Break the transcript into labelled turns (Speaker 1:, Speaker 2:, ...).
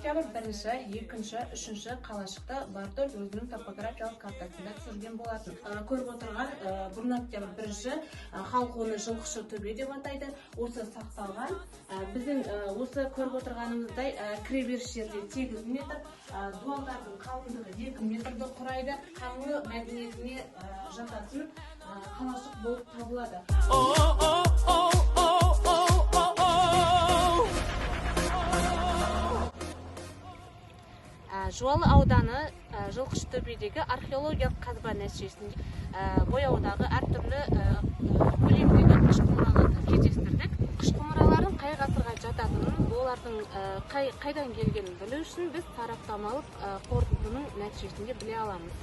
Speaker 1: Октябрь 1-ші, 2-ші, 3-ші қалашықты Бартоль өзінің топографиялық картасында түсірген болатын. Көріп отырған 1 Октябрь 1-ші халық оны жылқышы төбе деп атайды. Осы сақталған. Біздің осы көріп отырғанымыздай кіреберіс жерде 8 метр, дуалдардың қалыңдығы 2 метрді құрайды. Қаңлы мәдениетіне жататын қалашық болып табылады. Жуалы ауданы Жылқышытөбедегі археологиялық қазба нәтижесінде бояудағы әртүрлі көлемдегі қыш құмыраларды кездестірдік. Қыш құмыралардың қай ғасырға жататынын, олардың қайдан келгенін білу үшін біз сараптамалық қорытындының нәтижесінде біле аламыз.